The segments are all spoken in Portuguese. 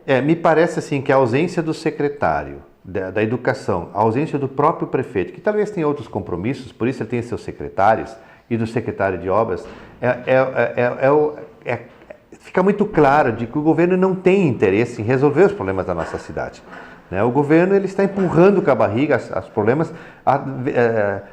Me parece assim que a ausência do secretário da Educação, a ausência do próprio prefeito, que talvez tenha outros compromissos, por isso ele tem seus secretários, e do secretário de obras, fica muito claro de que o governo não tem interesse em resolver os problemas da nossa cidade. O governo ele está empurrando com a barriga os problemas.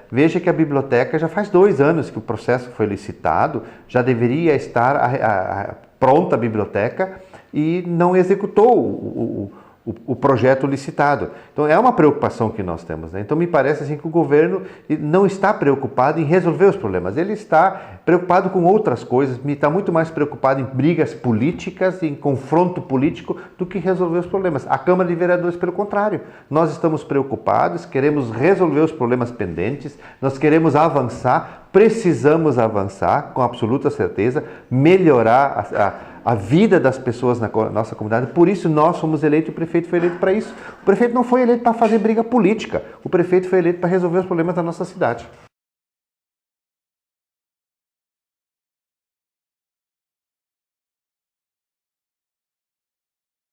Veja que a biblioteca já faz 2 anos que o processo foi licitado, já deveria estar pronta a biblioteca e não executou o projeto licitado. Então é uma preocupação que nós temos. Então me parece assim que o governo não está preocupado em resolver os problemas, ele está preocupado com outras coisas, está muito mais preocupado em brigas políticas, em confronto político, do que resolver os problemas. A Câmara de Vereadores, pelo contrário, nós estamos preocupados, queremos resolver os problemas pendentes, nós queremos avançar, precisamos avançar com absoluta certeza, melhorar a vida das pessoas na nossa comunidade. Por isso nós fomos eleitos, o prefeito foi eleito para isso. O prefeito não foi eleito para fazer briga política, o prefeito foi eleito para resolver os problemas da nossa cidade.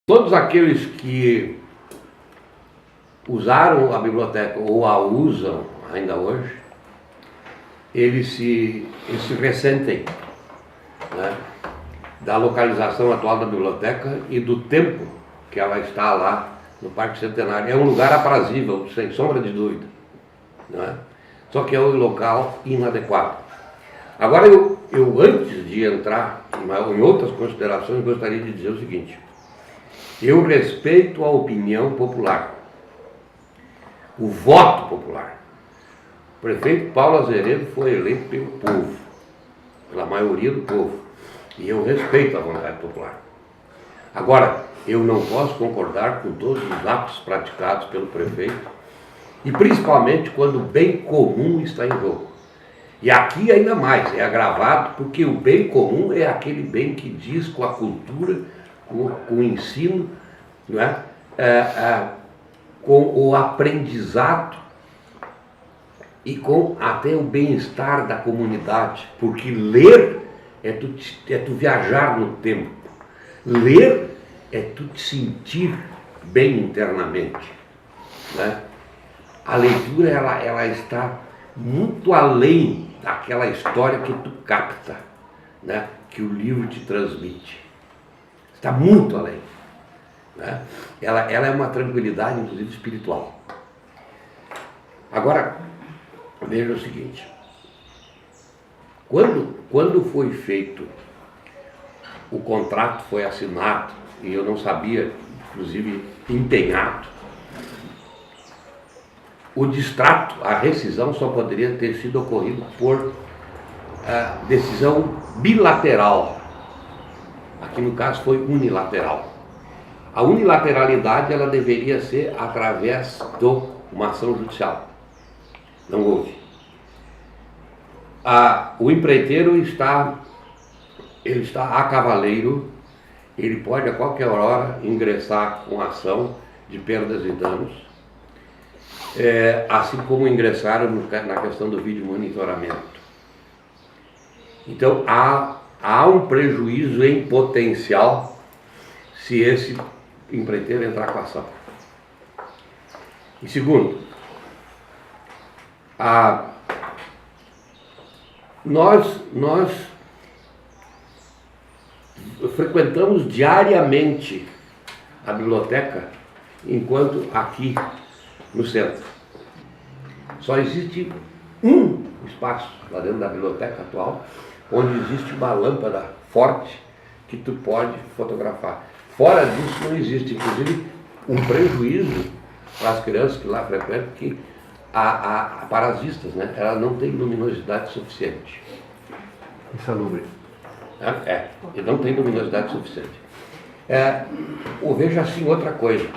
Todos aqueles que usaram a biblioteca ou a usam ainda hoje, eles se ressentem, né, da localização atual da biblioteca e do tempo que ela está lá no Parque Centenário. É um lugar aprazível, sem sombra de dúvida, né? Só que é um local inadequado. Agora eu antes de entrar em outras considerações, gostaria de dizer o seguinte: eu respeito a opinião popular, o voto popular. O prefeito Paulo Azeredo foi eleito pelo povo, pela maioria do povo, e eu respeito a vontade popular. Agora, eu não posso concordar com todos os atos praticados pelo prefeito, e principalmente quando o bem comum está em jogo. E aqui ainda mais, é agravado, porque o bem comum é aquele bem que diz com a cultura, com o ensino, não é? Com o aprendizado e com até o bem-estar da comunidade, porque ler é tu viajar no tempo, ler é tu te sentir bem internamente, né? A leitura ela está muito além daquela história que tu capta, né? Que o livro te transmite, está muito além, né? Ela é uma tranquilidade, inclusive espiritual. Agora, veja o seguinte: quando foi feito o contrato, foi assinado, e eu não sabia, inclusive empenhado, o distrato, a rescisão só poderia ter sido ocorrido por decisão bilateral. Aqui no caso foi unilateral. A unilateralidade ela deveria ser através de uma ação judicial. Não houve. O empreiteiro está a cavaleiro, ele pode a qualquer hora ingressar com ação de perdas e danos, assim como ingressaram na questão do vídeo monitoramento. Então há um prejuízo em potencial se esse empreiteiro entrar com a ação. E segundo, nós frequentamos diariamente a biblioteca, enquanto aqui no centro só existe um espaço lá dentro da biblioteca atual onde existe uma lâmpada forte que tu pode fotografar. Fora disso não existe, inclusive, um prejuízo para as crianças que lá frequentam, que para as vistas, né? Ela não tem luminosidade suficiente. Insalubre. E não tem luminosidade suficiente. Veja assim outra coisa: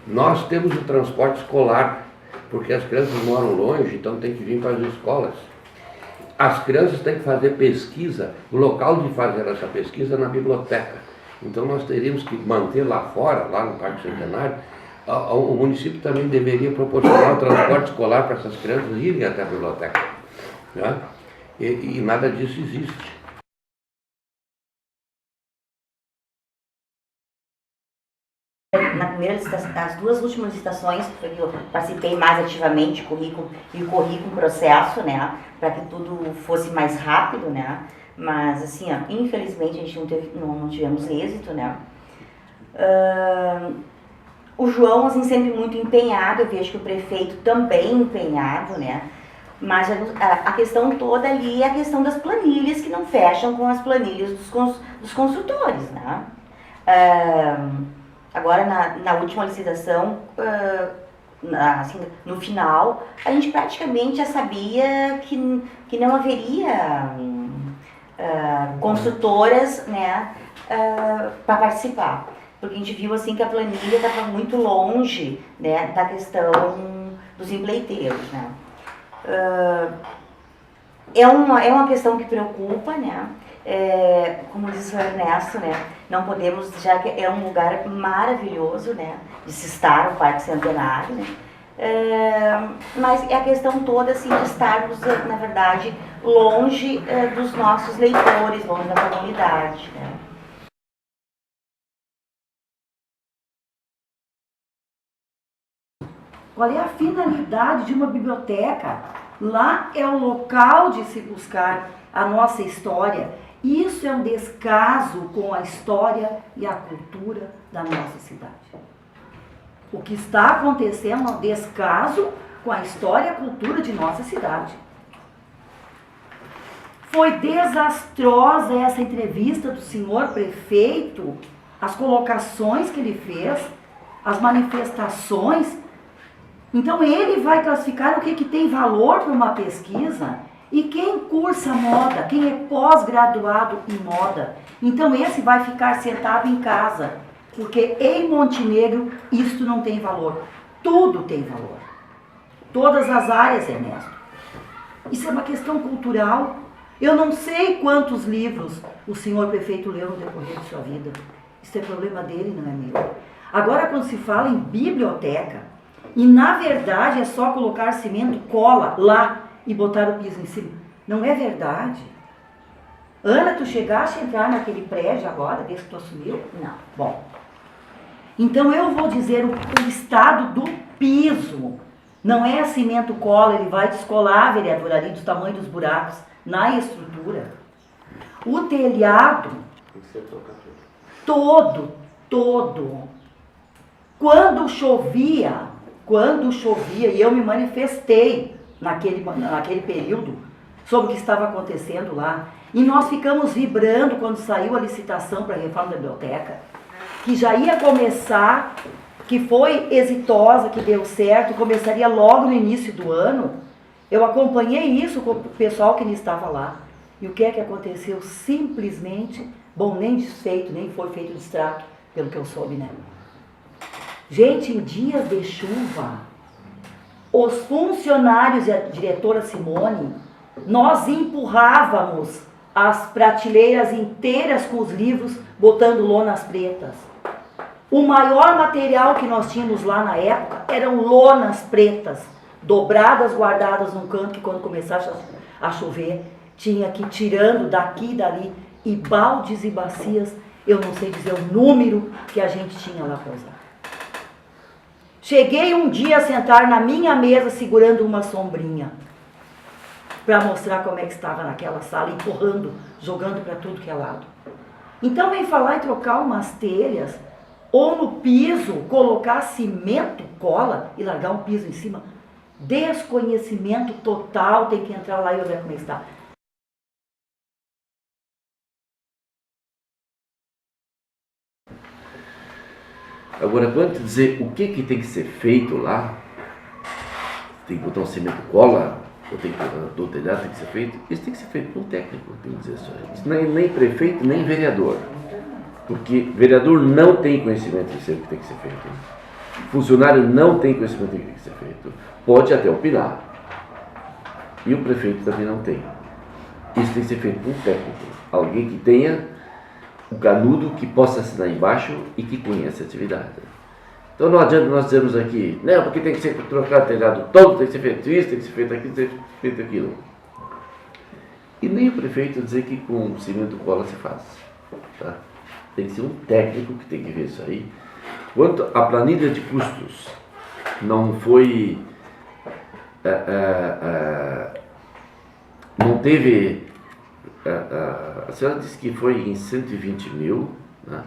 nós temos o transporte escolar, porque as crianças moram longe, então tem que vir para as escolas. As crianças têm que fazer pesquisa, o local de fazer essa pesquisa é na biblioteca. Então nós teríamos que manter lá fora, lá no Parque Centenário. O município também deveria proporcionar o transporte escolar para essas crianças irem até a biblioteca, né? E nada disso existe. as duas últimas licitações, que eu participei mais ativamente, corri com o processo, né, para que tudo fosse mais rápido, né, mas assim, ó, infelizmente a gente não tivemos êxito, né. O João, assim, sempre muito empenhado, eu vejo que o prefeito também empenhado, né, mas a questão toda ali é a questão das planilhas que não fecham com as planilhas dos construtores, né. Agora, na última licitação, assim, no final, a gente praticamente já sabia que não haveria construtoras, né, para participar. Porque a gente viu assim que a planilha estava muito longe, né, da questão dos empreiteiros, né. É uma questão que preocupa, né. Como diz o Ernesto, né, não podemos, já que é um lugar maravilhoso, né, de se estar, o Parque Centenário, né, mas é a questão toda, assim, de estarmos, na verdade, longe dos nossos leitores, longe da comunidade, né. Qual é a finalidade de uma biblioteca? Lá é o local de se buscar a nossa história. Isso é um descaso com a história e a cultura da nossa cidade. O que está acontecendo é um descaso com a história e a cultura de nossa cidade. Foi desastrosa essa entrevista do senhor prefeito, as colocações que ele fez, as manifestações. Então ele vai classificar o que tem valor para uma pesquisa e quem cursa moda, quem é pós-graduado em moda. Então esse vai ficar sentado em casa, porque em Montenegro isto não tem valor. Tudo tem valor. Todas as áreas, Ernesto. Isso é uma questão cultural. Eu não sei quantos livros o senhor prefeito leu no decorrer de sua vida. Isso é problema dele, não é meu. Agora, quando se fala em biblioteca, e na verdade é só colocar cimento, cola lá e botar o piso em cima. Não é verdade. Ana, tu chegaste a entrar naquele prédio agora, desde que tu assumiu? Não. Bom. Então eu vou dizer o estado do piso. Não é cimento, cola, ele vai descolar, vereador, ali do tamanho dos buracos na estrutura. O telhado, todo. Quando chovia, e eu me manifestei naquele período sobre o que estava acontecendo lá, e nós ficamos vibrando quando saiu a licitação para a reforma da biblioteca, que já ia começar, que foi exitosa, que deu certo, começaria logo no início do ano. Eu acompanhei isso com o pessoal que estava lá. E o que é que aconteceu? Simplesmente, bom, nem desfeito, nem foi feito distrato, pelo que eu soube, né? Gente, em dias de chuva, os funcionários e a diretora Simone, nós empurrávamos as prateleiras inteiras com os livros, botando lonas pretas. O maior material que nós tínhamos lá na época eram lonas pretas, dobradas, guardadas num canto, que quando começasse a chover, tinha que ir tirando daqui e dali, e baldes e bacias, eu não sei dizer o número que a gente tinha lá para usar. Cheguei um dia a sentar na minha mesa segurando uma sombrinha, para mostrar como é que estava naquela sala, empurrando, jogando para tudo que é lado. Então vem falar em trocar umas telhas, ou no piso, colocar cimento, cola e largar um piso em cima. Desconhecimento total, tem que entrar lá e olhar como é que está. Agora, quando tu dizer o que tem que ser feito lá, tem que botar um cimento cola, ou tem que do telhado tem que ser feito, isso tem que ser feito por um técnico, tem que dizer só. Isso nem prefeito, nem vereador. Porque vereador não tem conhecimento de ser o que tem que ser feito. Funcionário não tem conhecimento do que tem que ser feito. Pode até opinar. E o prefeito também não tem. Isso tem que ser feito por um técnico. Alguém que tenha o canudo, que possa assinar embaixo e que conheça a atividade. Então não adianta nós dizermos aqui, não, porque tem que ser trocado o telhado todo, tem que ser feito isso, tem que ser feito aquilo, tem que ser feito aquilo. E nem o prefeito dizer que com cimento cola se faz. Tá? Tem que ser um técnico que tem que ver isso aí, Quanto à planilha de custos, não foi... não teve... a senhora disse que foi em 120 mil, né?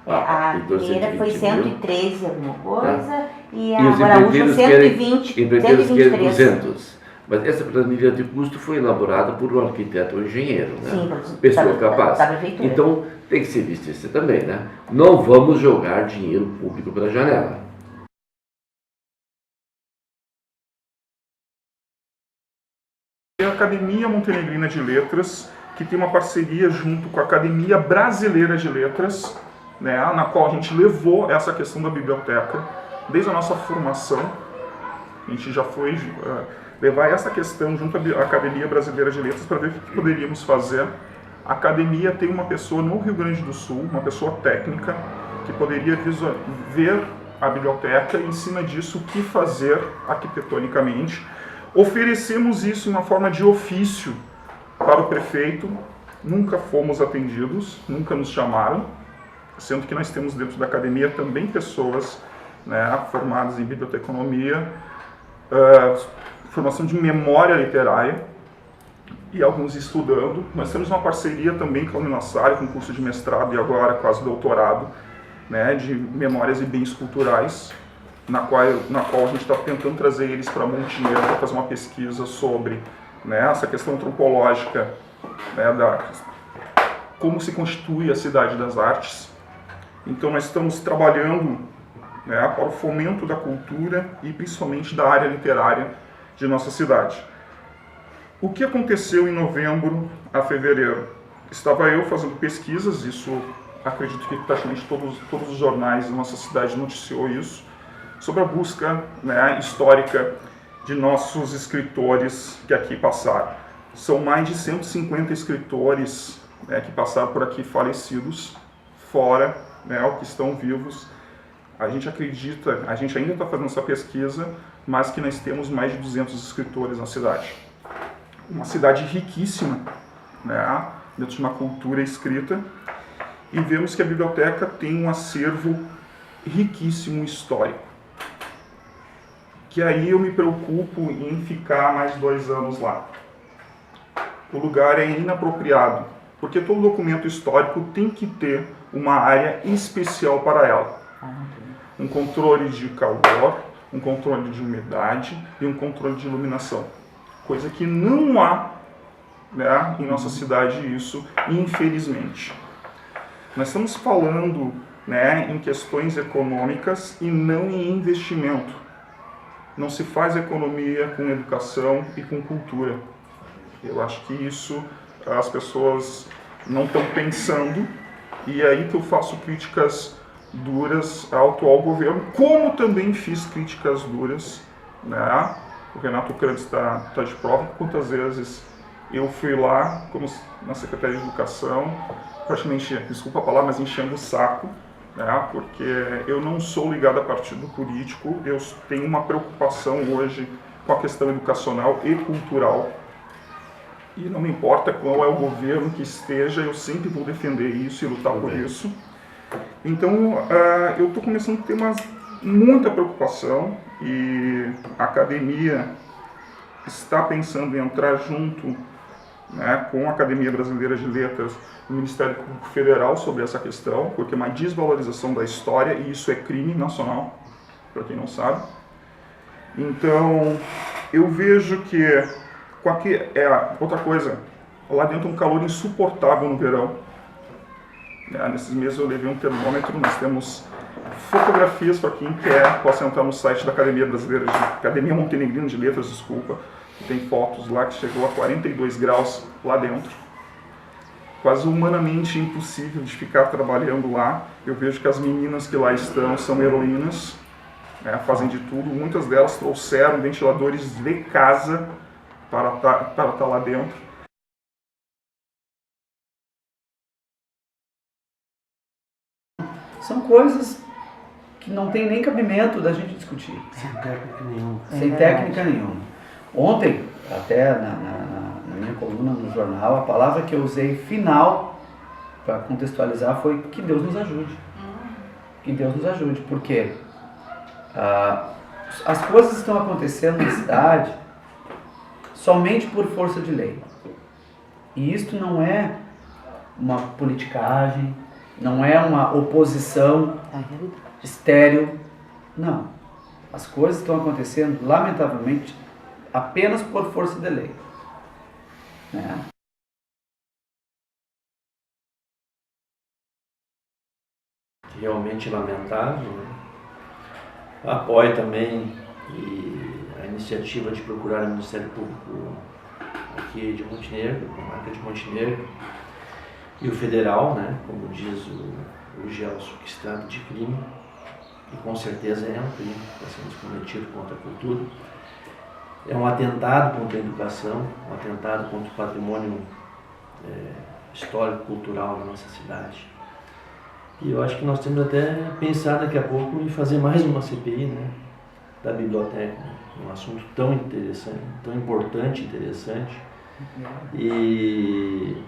A Então, primeira foi 120 mil. 113 alguma coisa, e E os agora a última empreiteiros 120, querem 123. 200. Mas essa planilha de custo foi elaborada por um arquiteto ou engenheiro, né? Sim, Pessoa capaz. da prefeitura. Então, tem que ser visto isso também, né? Não vamos jogar dinheiro público pela janela. É a Academia Montenegrina de Letras, que tem uma parceria junto com a Academia Brasileira de Letras, né, na qual a gente levou essa questão da biblioteca desde a nossa formação. A gente já foi levar essa questão junto à Academia Brasileira de Letras para ver o que poderíamos fazer. A academia tem uma pessoa no Rio Grande do Sul, uma pessoa técnica, que poderia ver a biblioteca e, em cima disso, o que fazer arquitetonicamente. Oferecemos isso em uma forma de ofício para o prefeito, nunca fomos atendidos, nunca nos chamaram, sendo que nós temos dentro da academia também pessoas, né, formadas em biblioteconomia, formação de memória literária e alguns estudando. Nós temos uma parceria também com a Uninassario, com curso de mestrado e agora quase doutorado, né, de memórias e bens culturais, na qual a gente está tentando trazer eles para Montenegro para fazer uma pesquisa sobre, né, essa questão antropológica, né, como se constitui a cidade das artes. Então nós estamos trabalhando, né, para o fomento da cultura e principalmente da área literária de nossa cidade. O que aconteceu em novembro a fevereiro? Estava eu fazendo pesquisas, isso acredito que praticamente todos os jornais da nossa cidade noticiou isso, sobre a busca, né, histórica de nossos escritores que aqui passaram. São mais de 150 escritores, né, que passaram por aqui falecidos, fora, né, os que estão vivos. A gente acredita, a gente ainda está fazendo essa pesquisa, mas que nós temos mais de 200 escritores na cidade. Uma cidade riquíssima, né, dentro de uma cultura escrita, e vemos que a biblioteca tem um acervo riquíssimo histórico. Que aí eu me preocupo em ficar mais 2 anos lá. O lugar é inapropriado, porque todo documento histórico tem que ter uma área especial para ela. Um controle de calor, um controle de umidade e um controle de iluminação. Coisa que não há, né, em nossa cidade isso, infelizmente. Nós estamos falando, né, em questões econômicas e não em investimento. Não se faz economia com educação e com cultura. Eu acho que isso as pessoas não estão pensando, e é aí que eu faço críticas duras ao atual governo, como também fiz críticas duras, né? O Renato Crantes está de prova, quantas vezes eu fui lá, como na Secretaria de Educação, praticamente, desculpa a palavra, mas enchendo o saco, né, porque eu não sou ligado a partido político, eu tenho uma preocupação hoje com a questão educacional e cultural, e não me importa qual é o governo que esteja, eu sempre vou defender isso e lutar por isso. Então, eu estou começando a ter muita preocupação, e a academia está pensando em entrar junto, né, com a Academia Brasileira de Letras, o Ministério Público Federal sobre essa questão, porque é uma desvalorização da história e isso é crime nacional, para quem não sabe. Então, eu vejo que, outra coisa, lá dentro é um calor insuportável no verão. Nesses meses eu levei um termômetro, nós temos fotografias para quem quer, possa entrar no site da Academia Montenegrina de Letras, desculpa. Tem fotos lá que chegou a 42 graus lá dentro. Quase humanamente impossível de ficar trabalhando lá. Eu vejo que as meninas que lá estão são heroínas, né, fazem de tudo. Muitas delas trouxeram ventiladores de casa para estar lá dentro. São coisas que não tem nem cabimento da gente discutir. Sem técnica nenhuma. Sem técnica nenhuma. Ontem, até na minha coluna no jornal, a palavra que eu usei final para contextualizar foi que Deus nos ajude. que Deus nos ajude, porque as coisas estão acontecendo na cidade somente por força de lei. E isto não é uma politicagem, não é uma oposição estéril, não. As coisas estão acontecendo, lamentavelmente, apenas por força de lei. Né? Realmente lamentável. Né? Apoio também a iniciativa de procurar o Ministério Público aqui de Montenegro, comarca de Montenegro, e o federal, né, como diz o Gelson, que se trata de crime, e com certeza é um crime que está sendo cometido contra a cultura. É um atentado contra a educação, um atentado contra o patrimônio histórico, cultural da nossa cidade. E eu acho que nós temos até pensar daqui a pouco em fazer mais uma CPI, né, da biblioteca, né, um assunto tão interessante, tão importante, interessante, e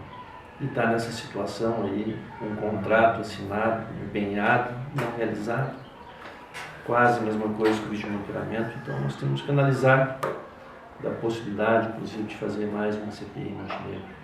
está nessa situação aí, um contrato assinado, empenhado, não realizado, quase a mesma coisa que o vídeo de monitoramento. Então nós temos que analisar da possibilidade, inclusive, de fazer mais uma CPI em Montenegro.